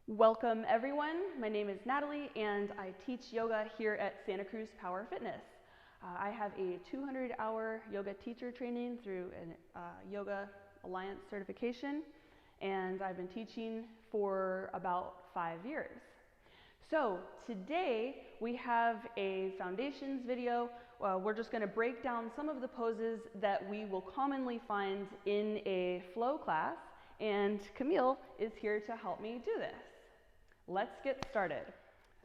Welcome everyone, my name is Natalie and I teach yoga here at Santa Cruz Power Fitness. I have a 200-hour yoga teacher training through a Yoga Alliance certification, and I've been teaching for about 5 years. So today we have a foundations video. We're just going to break down some of the poses that we will commonly find in a flow class, and Camille is here to help me do this. Let's get started.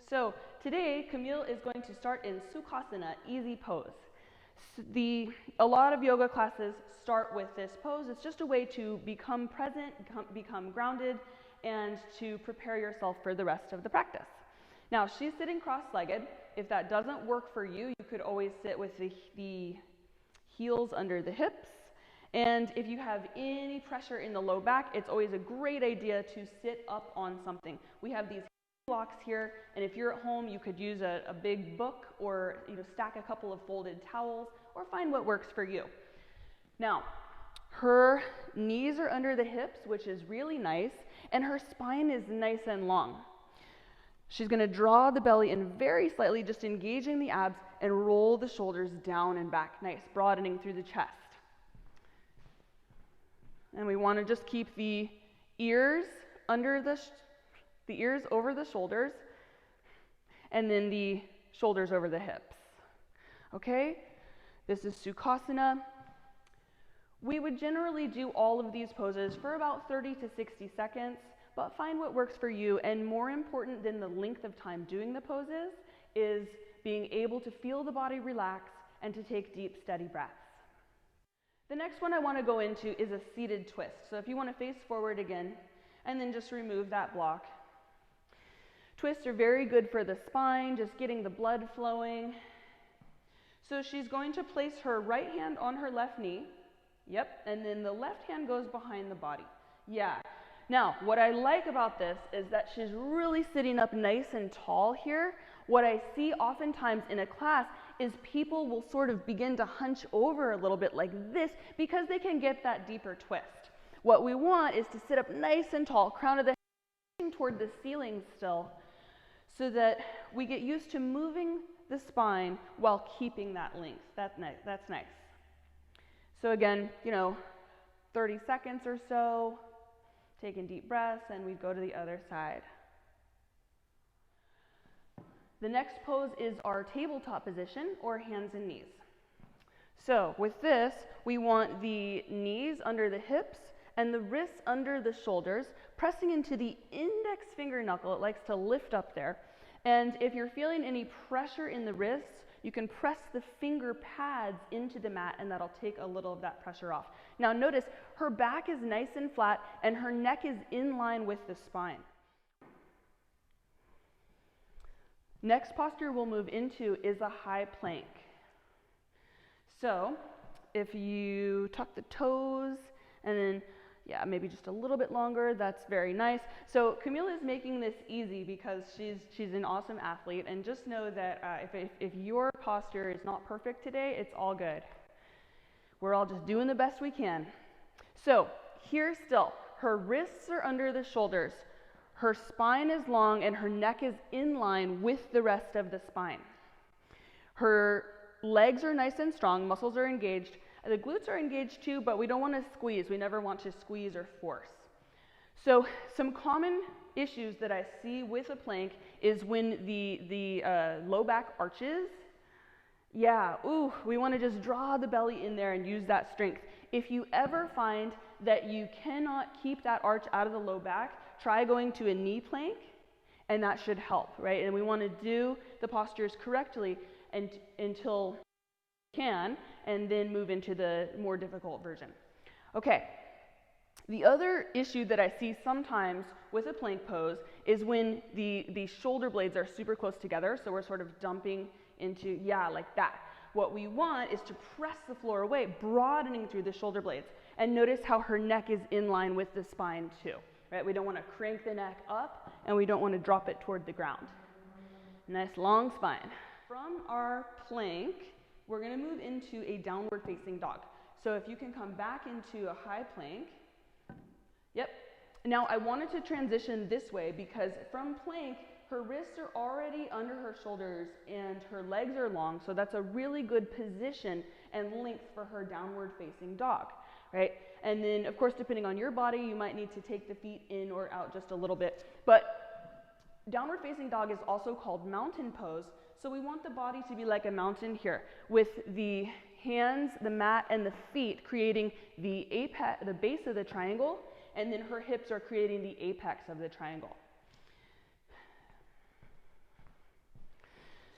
So today Camille is going to start in Sukhasana, easy pose. A lot of yoga classes start with this pose. It's just a way to become present, become grounded, and to prepare yourself for the rest of the practice. Now she's sitting cross-legged. If that doesn't work for you, you could always sit with the heels under the hips. And if you have any pressure in the low back, it's always a great idea to sit up on something. We have these blocks here, and if you're at home, you could use a big book or stack a couple of folded towels or find what works for you. Now, her knees are under the hips, which is really nice, and her spine is nice and long. She's going to draw the belly in very slightly, just engaging the abs, and roll the shoulders down and back, nice, broadening through the chest. And we want to just keep the ears under the ears over the shoulders, and then the shoulders over the hips. Okay? This is Sukhasana. We would generally do all of these poses for about 30 to 60 seconds, but find what works for you. And more important than the length of time doing the poses is being able to feel the body relax and to take deep, steady breaths. The next one I want to go into is a seated twist. So if you want to face forward again, and then just remove that block. Twists are very good for the spine, just getting the blood flowing. So she's going to place her right hand on her left knee. Yep, and then the left hand goes behind the body. Yeah. Now, what I like about this is that she's really sitting up nice and tall here. What I see oftentimes in a class is people will sort of begin to hunch over a little bit like this because they can get that deeper twist. What we want is to sit up nice and tall, crown of the head toward the ceiling still, so that we get used to moving the spine while keeping that length. That's nice. So again, 30 seconds or so, taking deep breaths, and we go to the other side. The next pose is our tabletop position, or hands and knees. So with this, we want the knees under the hips and the wrists under the shoulders, pressing into the index finger knuckle. It likes to lift up there. And if you're feeling any pressure in the wrists, you can press the finger pads into the mat, and that'll take a little of that pressure off. Now notice, her back is nice and flat, and her neck is in line with the spine. Next posture we'll move into is a high plank. So if you tuck the toes and then maybe just a little bit longer, that's very nice. So Camille is making this easy because she's an awesome athlete, and just know that if your posture is not perfect today, it's all good. We're all just doing the best we can. So here still, her wrists are under the shoulders. Her spine is long and her neck is in line with the rest of the spine. Her legs are nice and strong, muscles are engaged. The glutes are engaged too, but we don't want to squeeze. We never want to squeeze or force. So some common issues that I see with a plank is when the low back arches. We want to just draw the belly in there and use that strength. If you ever find that you cannot keep that arch out of the low back, try going to a knee plank, and that should help, right? And we want to do the postures correctly until we can, and then move into the more difficult version. Okay, the other issue that I see sometimes with a plank pose is when the shoulder blades are super close together, so we're sort of dumping into, like that. What we want is to press the floor away, broadening through the shoulder blades. And notice how her neck is in line with the spine too, right? We don't want to crank the neck up, and we don't want to drop it toward the ground. Nice long spine. From our plank, we're going to move into a downward facing dog. So if you can come back into a high plank, Now I wanted to transition this way because from plank, her wrists are already under her shoulders and her legs are long, so that's a really good position and length for her downward facing dog, right? And then of course, depending on your body, you might need to take the feet in or out just a little bit. But downward facing dog is also called mountain pose, so we want the body to be like a mountain here, with the hands, the mat, and the feet creating the apex, the base of the triangle, and then her hips are creating the apex of the triangle.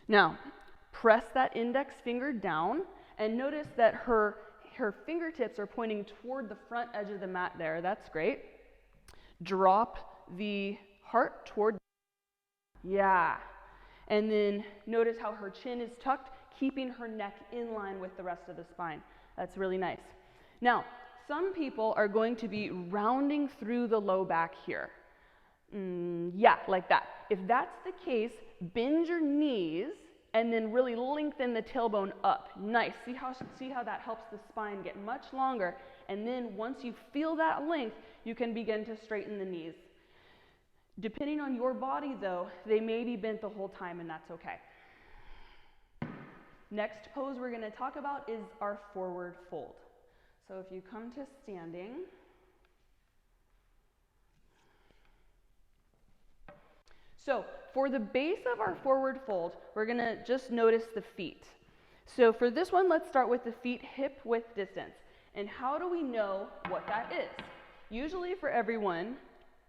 Now, press that index finger down and notice that her fingertips are pointing toward the front edge of the mat there. That's great. Drop the heart toward, yeah. And then notice how her chin is tucked, keeping her neck in line with the rest of the spine. That's really nice. Now, some people are going to be rounding through the low back here. Yeah, like that. If that's the case, bend your knees and then really lengthen the tailbone up. Nice. See how that helps the spine get much longer. And then once you feel that length, you can begin to straighten the knees. Depending on your body though, they may be bent the whole time, and that's okay. Next pose we're going to talk about is our forward fold. So if you come to standing, so for the base of our forward fold, we're going to just notice the feet. So for this one, let's start with the feet hip width distance. And how do we know what that is? Usually for everyone,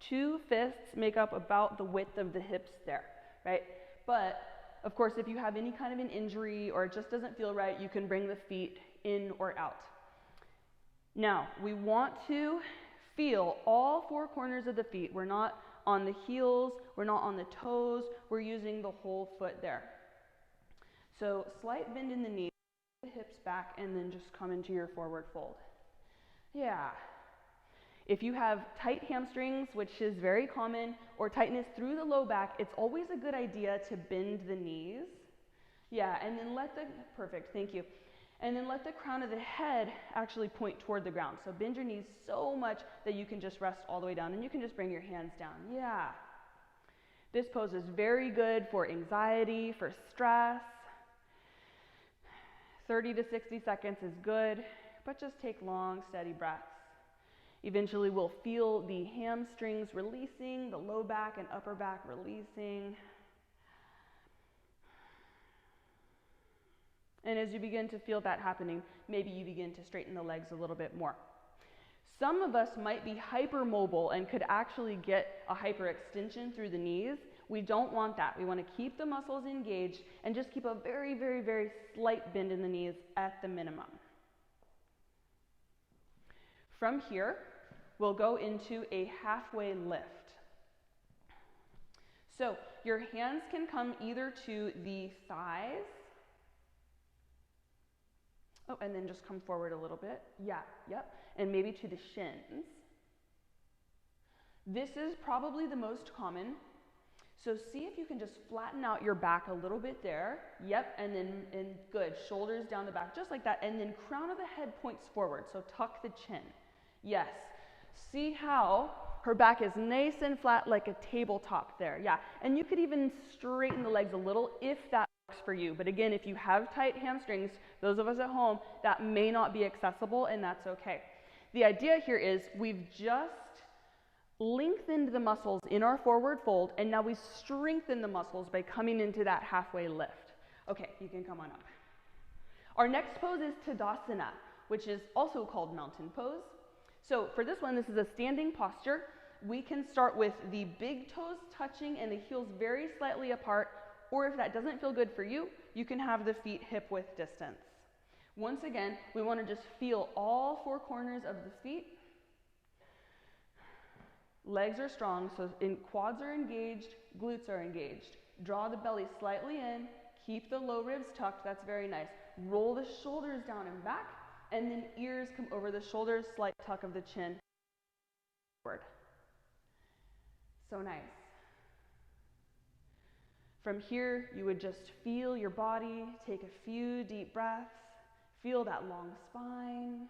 2 fists make up about the width of the hips there, right? But of course, if you have any kind of an injury or it just doesn't feel right, you can bring the feet in or out. Now, we want to feel all 4 corners of the feet. We're not on the heels, we're not on the toes, we're using the whole foot there. So slight bend in the knee, the hips back, and then just come into your forward fold. Yeah. If you have tight hamstrings, which is very common, or tightness through the low back, it's always a good idea to bend the knees. Yeah, and then perfect, thank you. And then let the crown of the head actually point toward the ground. So bend your knees so much that you can just rest all the way down, and you can just bring your hands down. Yeah. This pose is very good for anxiety, for stress. 30 to 60 seconds is good, but just take long, steady breaths. Eventually we'll feel the hamstrings releasing, the low back and upper back releasing. And as you begin to feel that happening, maybe you begin to straighten the legs a little bit more. Some of us might be hypermobile and could actually get a hyperextension through the knees. We don't want that. We want to keep the muscles engaged and just keep a very, very, very slight bend in the knees at the minimum. From here, we'll go into a halfway lift. So your hands can come either to the thighs, and then just come forward a little bit. Yeah, yep. And maybe to the shins. This is probably the most common. So see if you can just flatten out your back a little bit there. Yep, and good. Shoulders down the back, just like that. And then crown of the head points forward, so tuck the chin. Yes. See how her back is nice and flat like a tabletop there. Yeah, and you could even straighten the legs a little if that works for you. But again, if you have tight hamstrings, those of us at home, that may not be accessible, and that's okay. The idea here is we've just lengthened the muscles in our forward fold, and now we strengthen the muscles by coming into that halfway lift. Okay, you can come on up. Our next pose is Tadasana, which is also called mountain pose. So for this one, this is a standing posture. We can start with the big toes touching and the heels very slightly apart, or if that doesn't feel good for you, you can have the feet hip width distance. Once again, we want to just feel all 4 corners of the feet. Legs are strong, so quads are engaged, glutes are engaged. Draw the belly slightly in, keep the low ribs tucked, that's very nice. Roll the shoulders down and back, and then ears come over the shoulders, slight tuck of the chin. Forward. So nice. From here, you would just feel your body, take a few deep breaths, feel that long spine.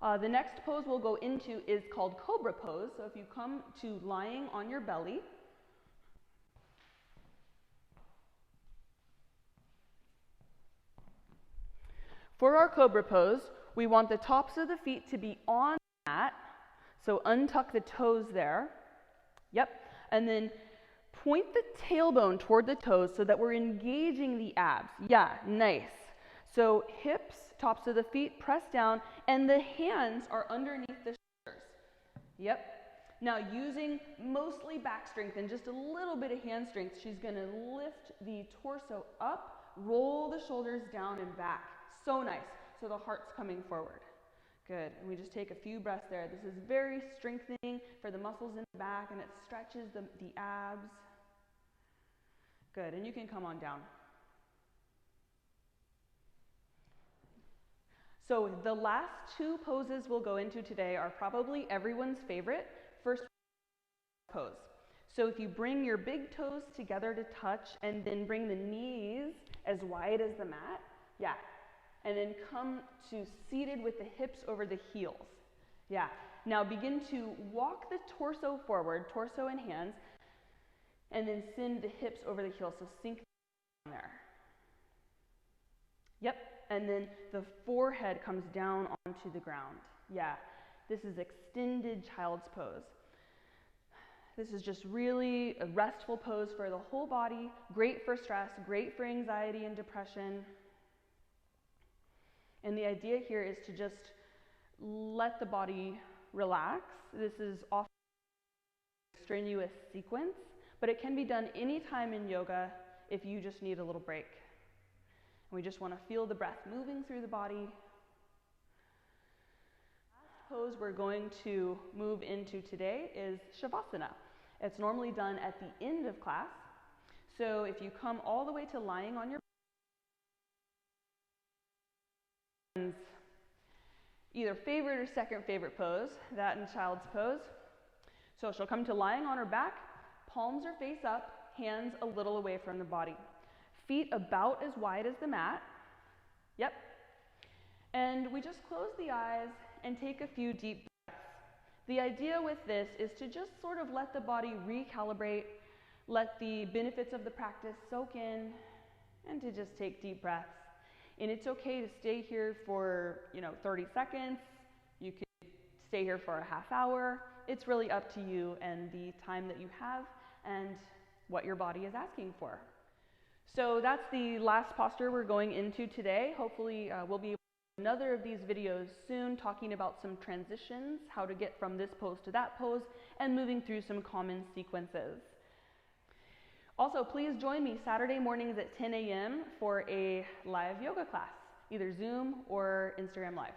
The next pose we'll go into is called cobra pose. So if you come to lying on your belly, for our cobra pose, we want the tops of the feet to be on the mat. So untuck the toes there. Yep. And then point the tailbone toward the toes so that we're engaging the abs. Yeah, nice. So hips, tops of the feet, press down, and the hands are underneath the shoulders. Yep. Now using mostly back strength and just a little bit of hand strength, she's going to lift the torso up, roll the shoulders down and back. So nice. So the heart's coming forward. Good. And we just take a few breaths there. This is very strengthening for the muscles in the back, and it stretches the abs. Good. And you can come on down. So the last two poses we'll go into today are probably everyone's favorite. First pose. So if you bring your big toes together to touch and then bring the knees as wide as the mat. Yeah. And then come to seated with the hips over the heels. Yeah. Now begin to walk the torso forward, torso and hands, and then send the hips over the heels. So sink down there. Yep. And then the forehead comes down onto the ground. Yeah. This is extended child's pose. This is just really a restful pose for the whole body. Great for stress, great for anxiety and depression. And the idea here is to just let the body relax. This is often a strenuous sequence, but it can be done anytime in yoga if you just need a little break. And we just want to feel the breath moving through the body. The last pose we're going to move into today is Shavasana. It's normally done at the end of class. So if you come all the way to lying on your either favorite or second favorite pose, that and child's pose. So she'll come to lying on her back, palms are face up, hands a little away from the body. Feet about as wide as the mat. Yep. And we just close the eyes and take a few deep breaths. The idea with this is to just sort of let the body recalibrate, let the benefits of the practice soak in, and to just take deep breaths. And it's okay to stay here for, 30 seconds. You could stay here for a half hour. It's really up to you and the time that you have and what your body is asking for. So that's the last posture we're going into today. Hopefully we'll be able to do another of these videos soon talking about some transitions, how to get from this pose to that pose, and moving through some common sequences. Also, please join me Saturday mornings at 10 a.m. for a live yoga class, either Zoom or Instagram Live.